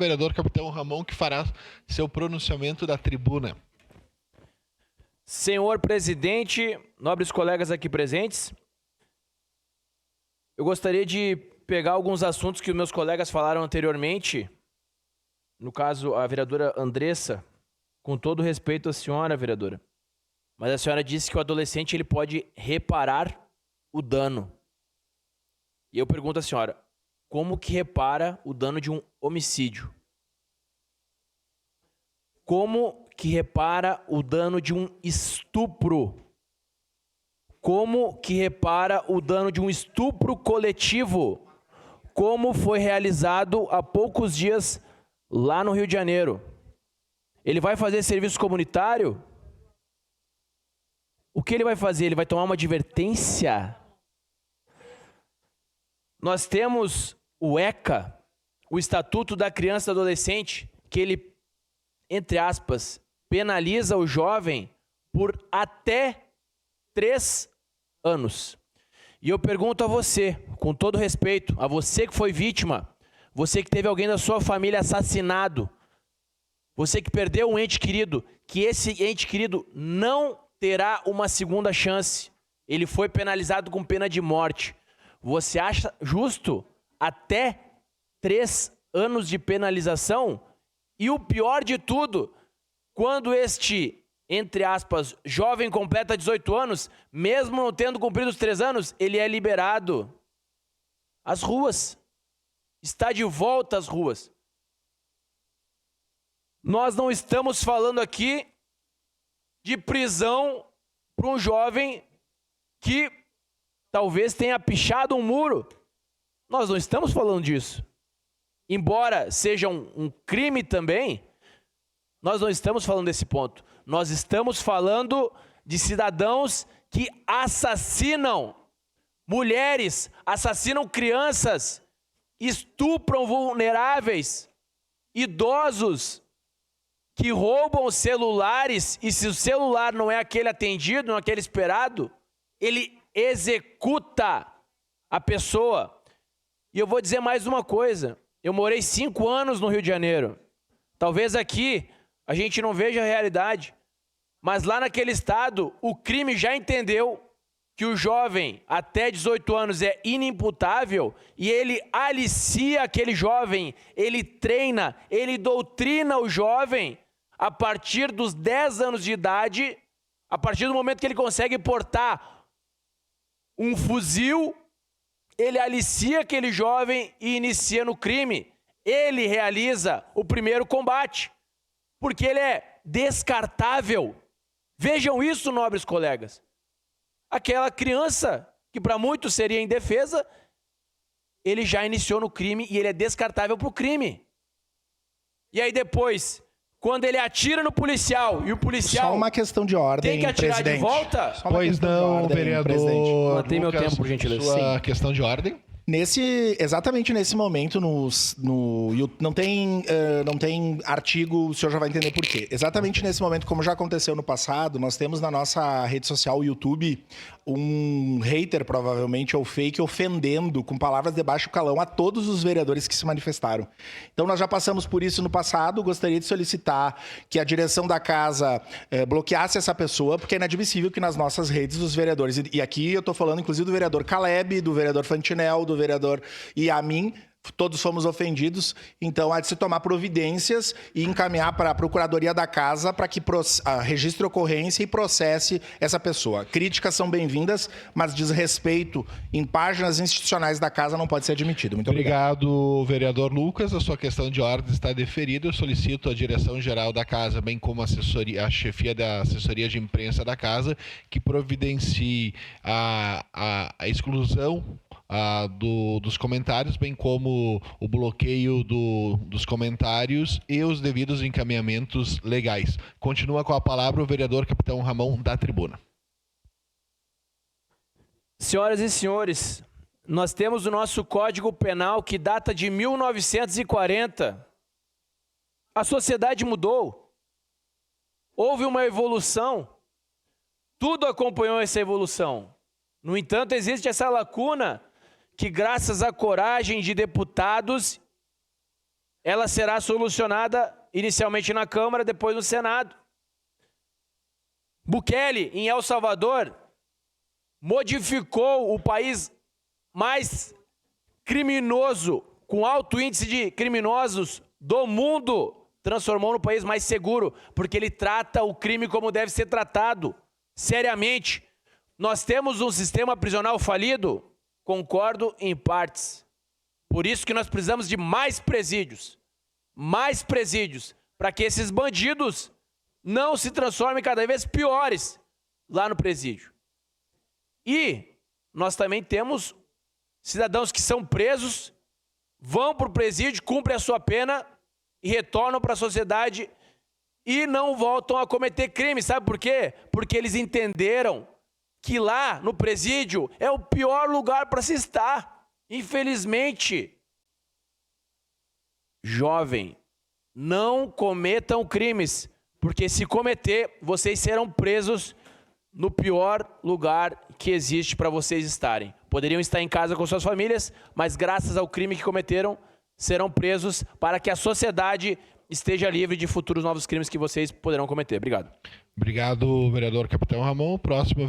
vereador Capitão Ramon, que fará seu pronunciamento da tribuna. Senhor presidente, nobres colegas aqui presentes, eu gostaria de pegar alguns assuntos que os meus colegas falaram anteriormente, no caso a vereadora Andressa, com todo respeito à senhora, vereadora, mas a senhora disse que o adolescente ele pode reparar o dano. E eu pergunto à senhora, como que repara o dano de um homicídio? Como que repara o dano de um estupro? Como que repara o dano de um estupro coletivo? Como foi realizado há poucos dias lá no Rio de Janeiro? Ele vai fazer serviço comunitário? O que ele vai fazer? Ele vai tomar uma advertência? Nós temos o ECA, o Estatuto da Criança e do Adolescente, que ele, entre aspas, penaliza o jovem por até 3 anos. E eu pergunto a você, com todo respeito, a você que foi vítima, você que teve alguém da sua família assassinado, você que perdeu um ente querido, que esse ente querido não terá uma segunda chance. Ele foi penalizado com pena de morte. Você acha justo até 3 anos de penalização? E o pior de tudo, quando este, entre aspas, jovem completa 18 anos, mesmo não tendo cumprido os 3 anos, ele é liberado às ruas. Está de volta às ruas. Nós não estamos falando aqui de prisão para um jovem que talvez tenha pichado um muro. Nós não estamos falando disso. Embora seja um crime também, nós não estamos falando desse ponto. Nós estamos falando de cidadãos que assassinam mulheres, assassinam crianças, estupram vulneráveis, idosos, que roubam celulares, e se o celular não é aquele atendido, não é aquele esperado, ele executa a pessoa. E eu vou dizer mais uma coisa, eu morei 5 anos no Rio de Janeiro, talvez aqui a gente não veja a realidade, mas lá naquele estado o crime já entendeu que o jovem até 18 anos é inimputável e ele alicia aquele jovem, ele treina, ele doutrina o jovem a partir dos 10 anos de idade, a partir do momento que ele consegue portar um fuzil, ele alicia aquele jovem e inicia no crime. Ele realiza o primeiro combate, porque ele é descartável. Vejam isso, nobres colegas. Aquela criança, que para muitos seria indefesa, ele já iniciou no crime e ele é descartável para o crime. E aí depois, quando ele atira no policial e o policial... Só uma questão de ordem, tem que atirar presidente. de volta? Pois não, vereador. Mantém meu tempo, por gentileza. Sua questão de ordem. Exatamente nesse momento, não tem artigo, o senhor já vai entender por quê. Exatamente nesse momento, como já aconteceu no passado, nós temos na nossa rede social, o YouTube, um hater, provavelmente, ou fake, ofendendo com palavras de baixo calão a todos os vereadores que se manifestaram. Então, nós já passamos por isso no passado, gostaria de solicitar que a direção da casa bloqueasse essa pessoa, porque é inadmissível que nas nossas redes os vereadores, e aqui eu estou falando inclusive do vereador Caleb, do vereador Fantinel, do vereador Yamin, todos fomos ofendidos, então há de se tomar providências e encaminhar para a Procuradoria da Casa para que registre ocorrência e processe essa pessoa. Críticas são bem-vindas, mas desrespeito em páginas institucionais da Casa não pode ser admitido. Muito obrigado. Obrigado, vereador Lucas. A sua questão de ordem está deferida. Eu solicito à direção-geral da Casa, bem como a chefia da assessoria de imprensa da Casa, que providencie a exclusão dos comentários, bem como o bloqueio dos comentários e os devidos encaminhamentos legais. Continua com a palavra o vereador Capitão Ramon, da tribuna. Senhoras e senhores, nós temos o nosso Código Penal que data de 1940. A sociedade mudou. Houve uma evolução. Tudo acompanhou essa evolução. No entanto, existe essa lacuna que, graças à coragem de deputados ela será solucionada inicialmente na Câmara, depois no Senado. Bukele, em El Salvador, modificou o país mais criminoso, com alto índice de criminosos do mundo, transformou no país mais seguro, porque ele trata o crime como deve ser tratado, seriamente. Nós temos um sistema prisional falido? Concordo em partes. Por isso que nós precisamos de mais presídios, para que esses bandidos não se transformem cada vez piores lá no presídio. E nós também temos cidadãos que são presos, vão para o presídio, cumprem a sua pena e retornam para a sociedade e não voltam a cometer crime. Sabe por quê? Porque eles entenderam que lá no presídio é o pior lugar para se estar. Infelizmente, jovem, não cometam crimes, porque se cometer, vocês serão presos no pior lugar que existe para vocês estarem. Poderiam estar em casa com suas famílias, mas graças ao crime que cometeram, serão presos para que a sociedade esteja livre de futuros novos crimes que vocês poderão cometer. Obrigado. Obrigado, vereador Capitão Ramon. Próximo